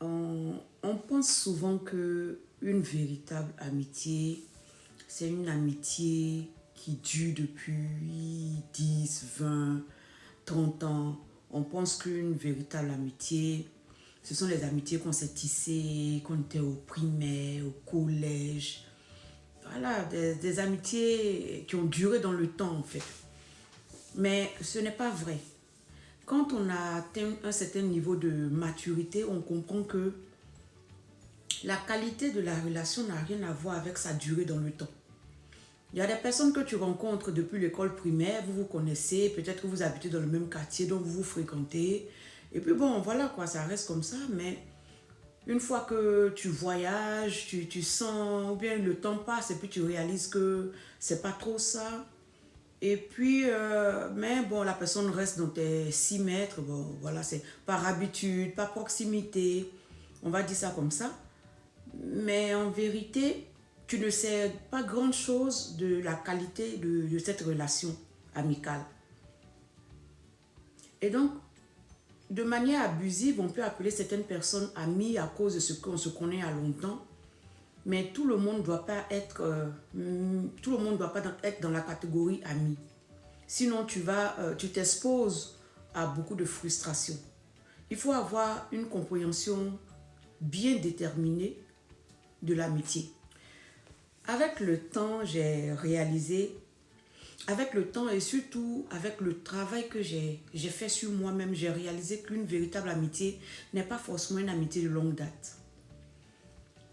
On pense souvent que une véritable amitié, c'est une amitié qui dure depuis 10, 20, 30 ans. On pense qu'une véritable amitié, ce sont les amitiés qu'on s'est tissées, quand on était au primaire, au collège. Voilà, des amitiés qui ont duré dans le temps en fait. Mais ce n'est pas vrai. Quand on a atteint un certain niveau de maturité, on comprend que la qualité de la relation n'a rien à voir avec sa durée dans le temps. Il y a des personnes que tu rencontres depuis l'école primaire, vous vous connaissez, peut-être que vous habitez dans le même quartier, donc vous vous fréquentez. Et puis bon, voilà quoi, ça reste comme ça, mais une fois que tu voyages, tu sens, ou bien le temps passe et puis tu réalises que c'est pas trop ça. Et puis, mais bon, la personne reste dans tes 6 mètres, bon, voilà, c'est par habitude, par proximité, on va dire ça comme ça. Mais en vérité, tu ne sais pas grand-chose de la qualité de cette relation amicale. Et donc, de manière abusive, on peut appeler certaines personnes amies à cause de ce qu'on se connaît à longtemps. Mais tout le monde ne doit pas être, tout le monde ne doit pas être dans la catégorie ami. Sinon, tu t'exposes à beaucoup de frustration. Il faut avoir une compréhension bien déterminée de l'amitié. Avec le temps, j'ai réalisé, avec le temps et surtout avec le travail que j'ai fait sur moi-même, j'ai réalisé qu'une véritable amitié n'est pas forcément une amitié de longue date.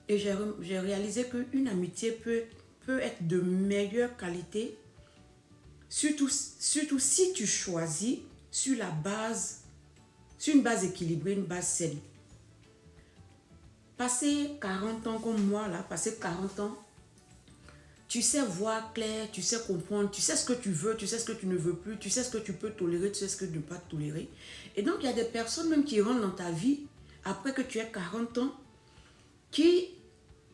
Et j'ai réalisé qu'une amitié peut être de meilleure qualité, surtout si tu choisis sur la base, sur une base équilibrée, une base saine. Passer 40 ans comme moi, là, passer 40 ans, tu sais voir clair, tu sais comprendre, tu sais ce que tu veux, tu sais ce que tu ne veux plus, tu sais ce que tu peux tolérer, tu sais ce que tu ne peux pas tolérer. Et donc, il y a des personnes même qui rentrent dans ta vie, après que tu aies 40 ans, qui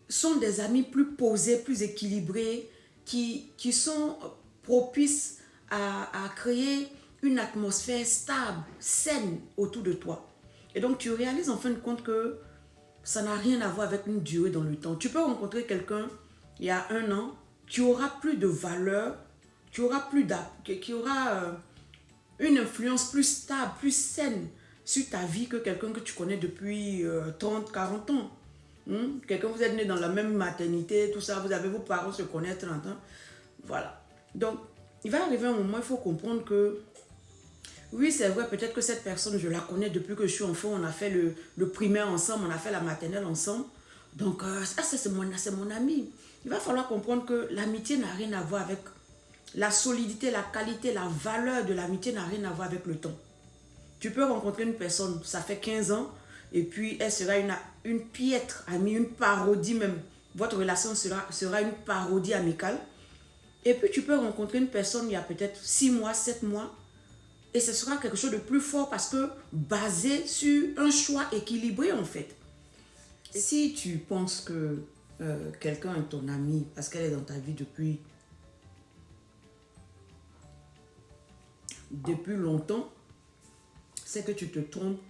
sont des amis plus posés, plus équilibrés, qui sont propices à créer une atmosphère stable, saine autour de toi. Et donc, tu réalises en fin de compte que ça n'a rien à voir avec une durée dans le temps. Tu peux rencontrer quelqu'un il y a un an, qui aura plus de valeur, qui aura une influence plus stable, plus saine sur ta vie que quelqu'un que tu connais depuis 30, 40 ans. Quelqu'un, vous êtes né dans la même maternité, tout ça, vous avez vos parents se connaissent 30 ans. Voilà. Donc, il va arriver un moment, il faut comprendre que oui, c'est vrai, peut-être que cette personne, je la connais depuis que je suis enfant, on a fait le primaire ensemble, on a fait la maternelle ensemble. Donc, ça, c'est mon ami. Il va falloir comprendre que l'amitié n'a rien à voir avec la solidité, la qualité, la valeur de l'amitié n'a rien à voir avec le temps. Tu peux rencontrer une personne, ça fait 15 ans, et puis elle sera une piètre amie, une parodie même. Votre relation sera une parodie amicale. Et puis tu peux rencontrer une personne il y a peut-être 6 mois, 7 mois, et ce sera quelque chose de plus fort parce que basé sur un choix équilibré en fait. Si tu penses que quelqu'un est ton ami parce qu'elle est dans ta vie depuis longtemps, c'est que tu te trompes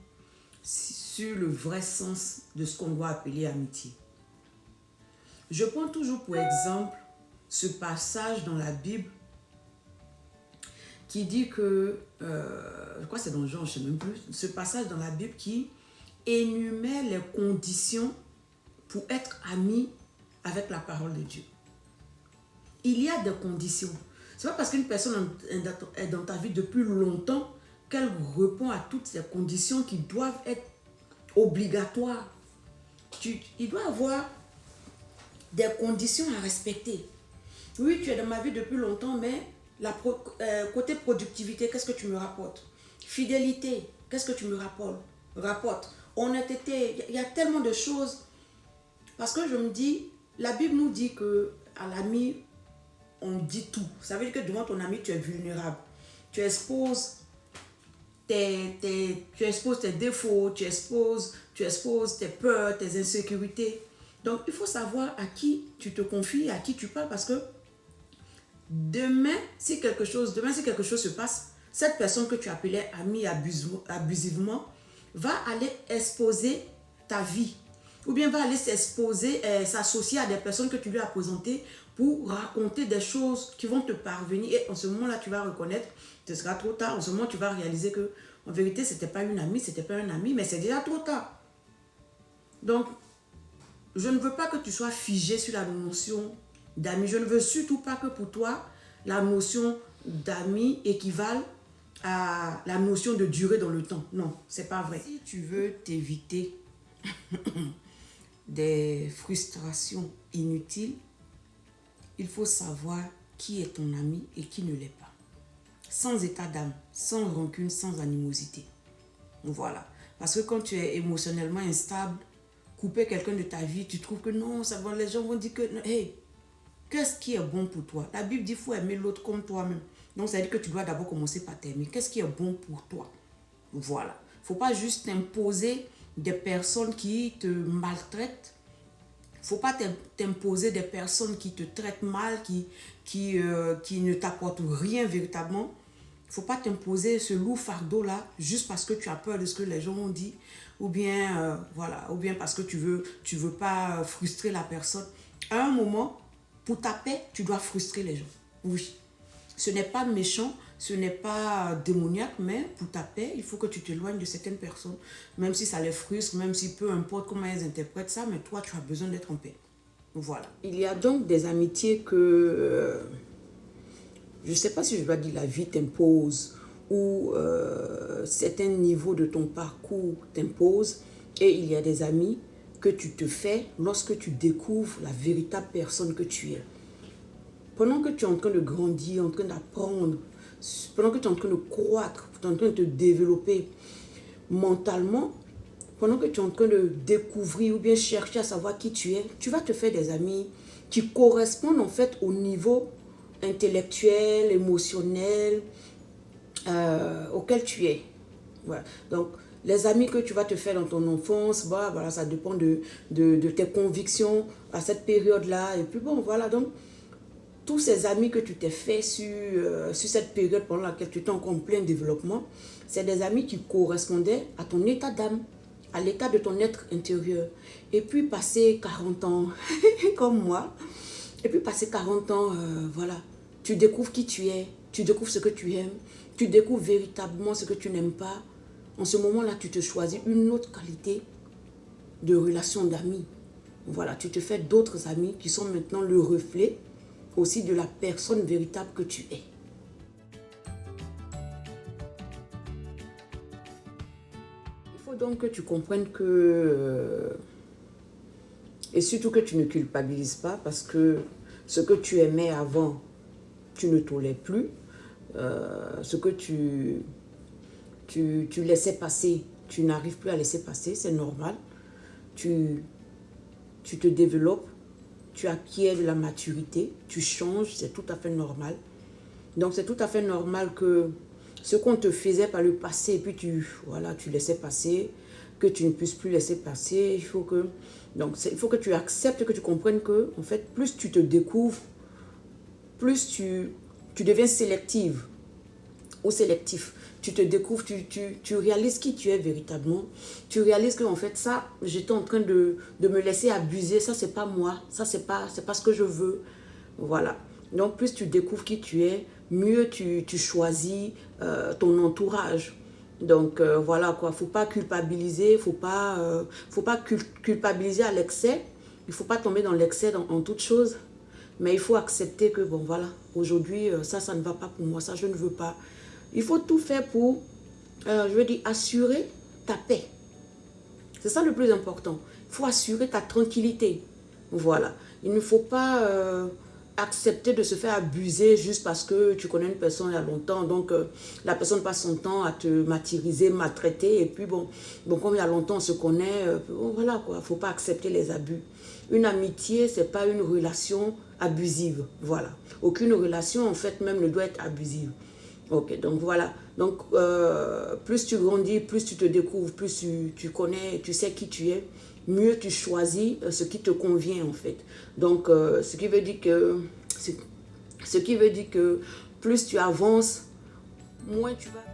sur le vrai sens de ce qu'on doit appeler amitié. Je prends toujours pour exemple ce passage dans la Bible qui dit que, je crois que c'est dans Jean, je ne sais même plus, ce passage dans la Bible qui énumère les conditions pour être ami avec la parole de Dieu. Il y a des conditions. Ce n'est pas parce qu'une personne est dans ta vie depuis longtemps qu'elle répond à toutes ces conditions qui doivent être obligatoires. Il doit y avoir des conditions à respecter. Oui, tu es dans ma vie depuis longtemps, mais côté productivité, qu'est-ce que tu me rapportes? Fidélité, qu'est-ce que tu me rapportes? Honnêteté, il y a tellement de choses. Parce que je me dis, la Bible nous dit qu'à l'ami, on dit tout. Ça veut dire que devant ton ami, tu es vulnérable. Tu exposes tu exposes tes défauts, tu exposes tes peurs, tes insécurités. Donc, il faut savoir à qui tu te confies, à qui tu parles, parce que demain, si quelque chose se passe, cette personne que tu appelais amie abusivement va aller exposer ta vie. Ou bien va aller s'exposer, s'associer à des personnes que tu lui as présentées pour raconter des choses qui vont te parvenir. Et en ce moment-là, tu vas reconnaître, ce sera trop tard. En ce moment, tu vas réaliser que, en vérité, ce n'était pas une amie, c'était pas un ami, mais c'est déjà trop tard. Donc, je ne veux pas que tu sois figé sur la notion d'ami. Je ne veux surtout pas que pour toi, la notion d'ami équivale à la notion de durée dans le temps. Non, c'est pas vrai. Si tu veux t'éviter des frustrations inutiles, il faut savoir qui est ton ami et qui ne l'est pas. Sans état d'âme, sans rancune, sans animosité. Voilà. Parce que quand tu es émotionnellement instable, couper quelqu'un de ta vie, tu trouves que non, ça va, les gens vont dire que, hey, qu'est-ce qui est bon pour toi? La Bible dit qu'il faut aimer l'autre comme toi-même. Donc, ça veut dire que tu dois d'abord commencer par t'aimer. Qu'est-ce qui est bon pour toi? Voilà. Il ne faut pas juste t'imposer des personnes qui te maltraitent. Il ne faut pas t'imposer des personnes qui te traitent mal, qui ne t'apportent rien véritablement. Il ne faut pas t'imposer ce lourd fardeau-là juste parce que tu as peur de ce que les gens ont dit. Ou bien, voilà, ou bien parce que tu veux pas frustrer la personne. À un moment, pour ta paix, tu dois frustrer les gens. Oui. Ce n'est pas méchant, ce n'est pas démoniaque, mais pour ta paix, il faut que tu t'éloignes de certaines personnes. Même si ça les frustre, même si peu importe comment elles interprètent ça, mais toi, tu as besoin d'être en paix. Voilà. Il y a donc des amitiés que, je ne sais pas si je dois dire la vie t'impose ou certains niveaux de ton parcours t'imposent. Et il y a des amis que tu te fais lorsque tu découvres la véritable personne que tu es. Pendant que tu es en train de grandir, en train d'apprendre, pendant que tu es en train de croître, tu es en train de te développer mentalement, pendant que tu es en train de découvrir ou bien chercher à savoir qui tu es, tu vas te faire des amis qui correspondent en fait au niveau intellectuel, émotionnel auquel tu es. Voilà. Donc, les amis que tu vas te faire dans ton enfance, bah, voilà, ça dépend de tes convictions à cette période-là. Et puis bon, voilà, donc, tous ces amis que tu t'es fait sur cette période pendant laquelle tu étais encore en plein développement, c'est des amis qui correspondaient à ton état d'âme, à l'état de ton être intérieur. Et puis, passer 40 ans, comme moi, et puis passer 40 ans, voilà, tu découvres qui tu es, tu découvres ce que tu aimes, tu découvres véritablement ce que tu n'aimes pas. En ce moment-là, tu te choisis une autre qualité de relation d'amis. Voilà, tu te fais d'autres amis qui sont maintenant le reflet aussi de la personne véritable que tu es. Il faut donc que tu comprennes que... et surtout que tu ne culpabilises pas parce que ce que tu aimais avant, tu ne tolères plus. Ce que tu laissais passer, tu n'arrives plus à laisser passer, c'est normal. Tu te développes, tu acquiers de la maturité, tu changes, c'est tout à fait normal. Donc c'est tout à fait normal que ce qu'on te faisait par le passé, et puis tu laissais passer, que tu ne puisses plus laisser passer. Il faut que tu acceptes, que tu comprennes que, en fait, plus tu te découvres, plus tu deviens sélective ou sélectif. Tu te découvres, tu réalises qui tu es véritablement. Tu réalises que en fait ça, j'étais en train de me laisser abuser. Ça, c'est pas moi. Ça, c'est pas ce que je veux. Voilà. Donc, plus tu découvres qui tu es, mieux tu choisis ton entourage. Donc, voilà quoi. Faut pas culpabiliser. Faut pas culpabiliser à l'excès. Il faut pas tomber dans l'excès en toute chose. Mais il faut accepter que, bon, voilà, aujourd'hui, ça ne va pas pour moi. Ça, je ne veux pas. Il faut tout faire pour, assurer ta paix. C'est ça le plus important. Il faut assurer ta tranquillité. Voilà. Il ne faut pas accepter de se faire abuser juste parce que tu connais une personne il y a longtemps. Donc, la personne passe son temps à te martyriser, maltraiter. Et puis, bon comme il y a longtemps, on se connaît. Voilà quoi. Il ne faut pas accepter les abus. Une amitié, ce n'est pas une relation abusive. Voilà. Aucune relation, en fait, même ne doit être abusive. Ok, donc voilà. Donc, plus tu grandis, plus tu te découvres, plus tu connais, tu sais qui tu es, mieux tu choisis ce qui te convient, en fait. Donc, ce qui veut dire que plus tu avances, moins tu vas...